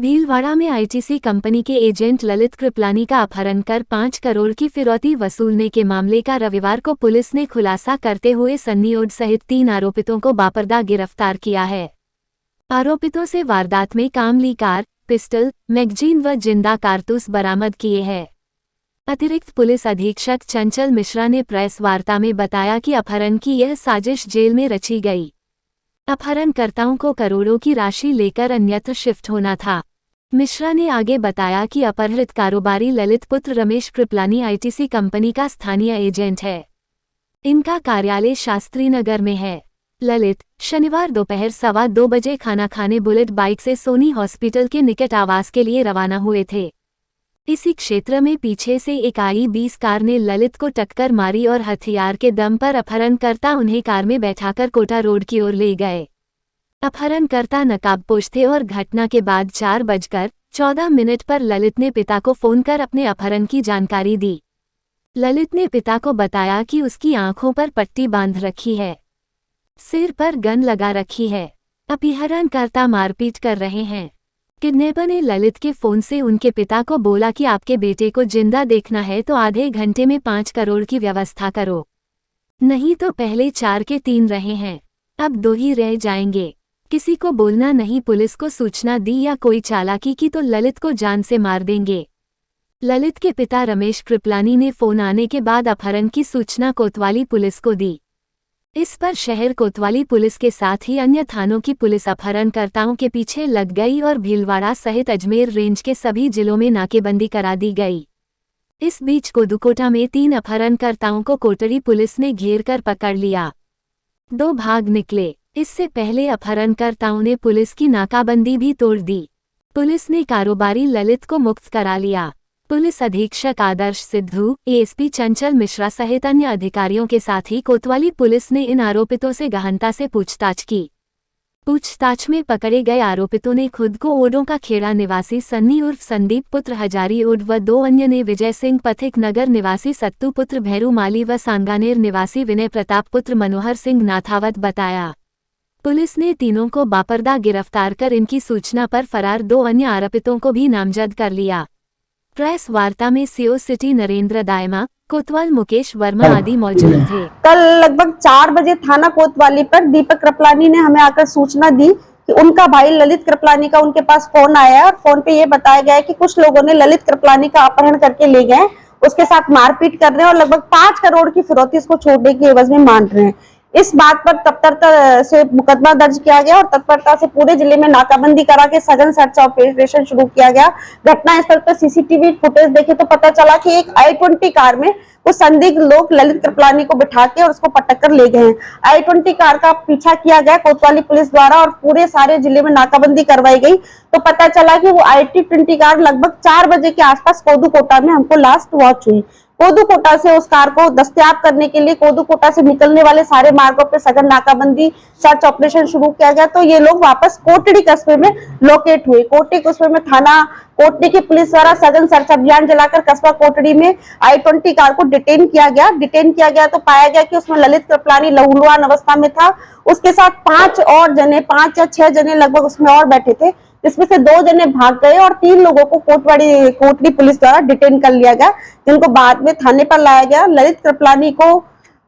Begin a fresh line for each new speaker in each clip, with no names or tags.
भीलवाड़ा में ITC company के agent Lalit Kripalani का अपहरण कर 5 करोड़ की फिरौती वसूलने के मामले का रविवार को पुलिस ने खुलासा करते हुए सन्नी ओड सहित 3 आरोपितों को बापरदा गिरफ्तार किया है। आरोपितों से वारदात में कामली कार, पिस्टल, मैगजीन व जिंदा कारतूस बरामद किए हैं। अतिरिक्त पुलिस अधीक्षक चंचल मिश्रा ने प्रेस वार्ता में बताया कि अपहरण की यह साजिश जेल में रची गई। अपहरणकर्ताओं को करोड़ों की राशि लेकर अन्यत्र शिफ्ट होना था। मिश्रा ने आगे बताया कि अपहृत कारोबारी ललित पुत्र रमेश कृपलानी आईटीसी कंपनी का स्थानीय एजेंट है। इनका कार्यालय शास्त्री नगर में है। ललित शनिवार दोपहर 2:15 बजे खाना खाने बुलेट बाइक से सोनी हॉस्पिटल के निकट आवास के लिए रवाना हुए थे। इसी क्षेत्र में पीछे से एक i20 कार ने ललित को टक्कर मारी और हथियार के दम पर अपहरणकर्ता उन्हें कार में बैठाकर कोटा रोड की ओर ले गए। अपहरणकर्ता नकाबपोश थे और घटना के बाद 4:14 पर ललित ने पिता को फोन कर अपने अपहरण की जानकारी दी। ललित ने पिता को बताया कि उसकी आंखों पर पट्टी बांध रखी है, सिर पर गन लगा रखी है, अपहरणकर्ता मारपीट कर रहे हैं। किडनैपर ने ललित के फोन से उनके पिता को बोला कि आपके बेटे को जिंदा देखना है तो आधे घंटे में 5 करोड़ की व्यवस्था करो, नहीं तो पहले 4 के 3 रहे हैं, अब 2 ही रह जाएंगे। किसी को बोलना नहीं, पुलिस को सूचना दी या कोई चालाकी की तो ललित को जान से मार देंगे। ललित के पिता रमेश कृपलानी ने फोन आने के बाद अपहरण की सूचना कोतवाली पुलिस को दी। इस पर शहर कोतवाली पुलिस के साथ ही अन्य थानों की पुलिस अपहरणकर्ताओं के पीछे लग गई और भीलवाड़ा सहित अजमेर रेंज के सभी जिलों में नाकेबंदी करा दी गई। इस बीच कोदुकोटा में 3 अपहरणकर्ताओं को कोटड़ी पुलिस ने घेर कर पकड़ लिया। 2 भाग निकले। इससे पहले अपहरणकर्ताओं ने पुलिस की नाकाबंदी भी तोड़ दी। पुलिस ने कारोबारी ललित को मुक्त करा लिया। पुलिस अधीक्षक आदर्श सिद्धू, एएसपी चंचल मिश्रा सहित अन्य अधिकारियों के साथ ही कोतवाली पुलिस ने इन आरोपितों से गहनता से पूछताछ की। पूछताछ में पकड़े गए आरोपितों ने खुद को ओडों का खेड़ा निवासी सन्नी उर्फ संदीप पुत्र हजारी ओड व 2 अन्य ने विजय सिंह पथिक नगर निवासी सत्तू पुत्र भैरू माली व सांगानेर निवासी विनय प्रताप पुत्र मनोहर सिंह नाथावत बताया। पुलिस ने तीनों को बापरदा गिरफ्तार कर इनकी सूचना पर फरार 2 अन्य आरोपितों को भी नामजद कर लिया। प्रेस वार्ता में सीओ सिटी नरेंद्र दायमा, कोतवाल मुकेश वर्मा आदि मौजूद थे।
कल लगभग 4 बजे थाना कोतवाली पर दीपक कृपलानी ने हमें आकर सूचना दी कि उनका भाई ललित कृपलानी का उनके पास फोन आया है और फोन पे ये बताया गया है कि कुछ लोगों ने ललित कृपलानी का अपहरण करके ले गए, उसके साथ मारपीट कर रहे हैं और लगभग 5 करोड़ की फिरौती इसको छोड़ने की एवज में मांग रहे हैं। इस बात पर तत्परता से मुकदमा दर्ज किया गया और तत्परता से पूरे जिले में नाकाबंदी करा के सघन सर्च ऑपरेशन शुरू किया गया। घटना स्थल पर सीसीटीवी फुटेज देखे तो पता चला कि एक i20 कार में कुछ संदिग्ध लोग ललित कृपलानी को बिठा के और उसको पटक कर ले गए हैं। i20 कार का पीछा किया गया कोतवाली पुलिस द्वारा और पूरे सारे जिले में नाकाबंदी करवाई गई तो पता चला कि वो i20 कार लगभग 4 बजे के आसपास कोदुकोटा में हमको लास्ट वॉच हुई। कोदुकोटा से उस कार को दस्तयाब करने के लिए कोदुकोटा से निकलने वाले सारे मार्गों पर सघन नाकाबंदी सर्च ऑपरेशन शुरू किया गया तो ये लोग वापस कोटड़ी कस्बे में लोकेट हुए। कोटड़ी कस्बे में थाना कोटड़ी की पुलिस द्वारा सघन सर्च अभियान चलाकर कस्बा कोटड़ी में i20 कार को डिटेन किया गया तो पाया गया कि उसमें ललित कृपलानी लहूलुहान अवस्था में था। उसके साथ 5 या 6 जने लगभग उसमें और बैठे थे, जिसमें से 2 जने भाग गए और 3 लोगों को कोटड़ी पुलिस द्वारा डिटेन कर लिया गया, जिनको बाद में थाने पर लाया गया। ललित कृपलानी को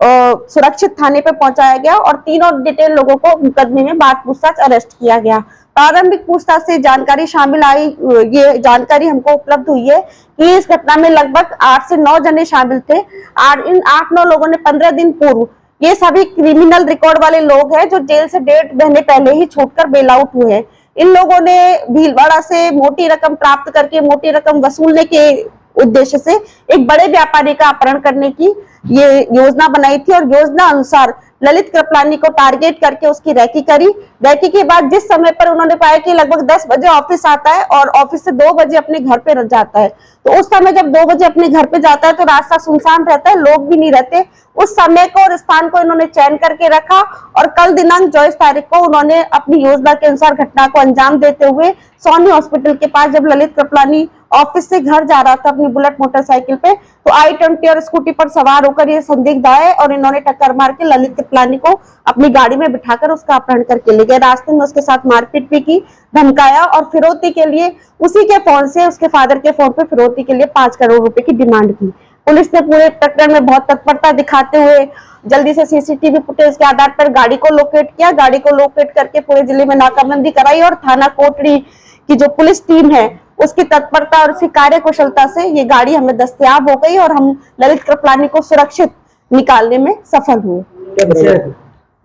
सुरक्षित थाने पर पहुंचाया गया और 3 और डिटेन लोगों को मुकदमे में बाद पूछताछ अरेस्ट किया गया। प्रारंभिक पूछताछ से जानकारी शामिल आई, ये जानकारी हमको उपलब्ध हुई है कि इस घटना में लगभग 8 से 9 जने शामिल थे और इन 8-9 लोगों ने 15 दिन पूर्व, ये सभी क्रिमिनल रिकॉर्ड वाले लोग हैं जो जेल से 1.5 महीने पहले ही छूटकर बेल आउट हुए हैं। इन लोगों ने भीलवाड़ा से मोटी रकम प्राप्त करके मोटी रकम वसूलने के उद्देश्य से एक बड़े व्यापारी का अपहरण करने की ये योजना बनाई थी और योजना अनुसार ललित कृपलानी को टारगेट करके उसकी रैकी करी। रैकी के बाद जिस समय पर उन्होंने पाया कि लगभग 10 बजे ऑफिस आता है और ऑफिस से 2 बजे अपने घर पे जाता है, तो उस समय जब 2 बजे अपने घर पे जाता है तो रास्ता सुनसान रहता है, लोग भी नहीं रहते। उस समय को और स्थान को इन्होंने चयन करके रखा और कल दिनांक 24 तारीख को उन्होंने अपनी योजना के अनुसार घटना को अंजाम देते हुए सोनी हॉस्पिटल के पास जब ललित कृपलानी ऑफिस से घर जा रहा था अपनी बुलेट मोटरसाइकिल पे, तो I-20 और स्कूटी पर सवार होकर ये संदिग्ध आए और इन्होंने टक्कर मार के ललित कृपलानी को अपनी गाड़ी में बिठाकर उसका अपहरण करके ले गए। रास्ते में उसके साथ मारपीट भी की, धमकाया और फिरौती के लिए उसी के फोन से, उसके फादर के फोन पे फिरौती के लिए 5 करोड़ रुपए की डिमांड की। पुलिस ने पूरे प्रकरण में बहुत तत्परता दिखाते हुए जल्दी से सीसीटीवी फुटेज के आधार पर गाड़ी को लोकेट किया। गाड़ी को लोकेट करके पूरे जिले में नाकाबंदी कराई और थाना कोटड़ी की जो पुलिस टीम है उसकी तत्परता और उसकी कार्य कुशलता से ये गाड़ी हमें दस्तयाब हो गई और हम ललित कृपलानी को सुरक्षित निकालने में सफल हुए।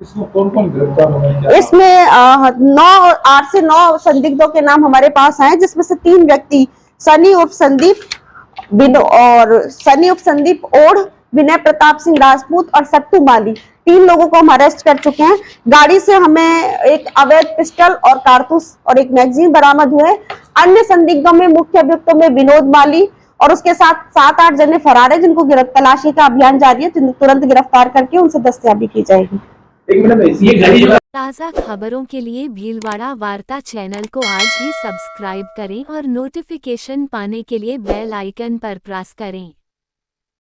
इसमें कौन-कौन गिरफ्तार हुए?
इसमें 8 से 9 संदिग्धों के नाम हमारे पास आए, जिसमें से 3 व्यक्ति सनी उर्फ संदीप ओढ़, विनय प्रताप सिंह राजपूत और सट्टू माली, 3 लोगों को हम अरेस्ट कर चुके हैं। गाड़ी से हमें एक अवैध पिस्टल और कारतूस और एक मैगजीन बरामद हुए। अन्य संदिग्धों में मुख्य अभियुक्तों में विनोद माली और उसके साथ 7-8 जने फरार है, जिनको तलाशी का अभियान जारी है, तुरंत गिरफ्तार करके उनसे दस्तयाबी की जाएगी।
ताज़ा खबरों के लिए भीलवाड़ा वार्ता चैनल को आज ही सब्सक्राइब करें और नोटिफिकेशन पाने के लिए बेल आइकन पर प्रेस करें।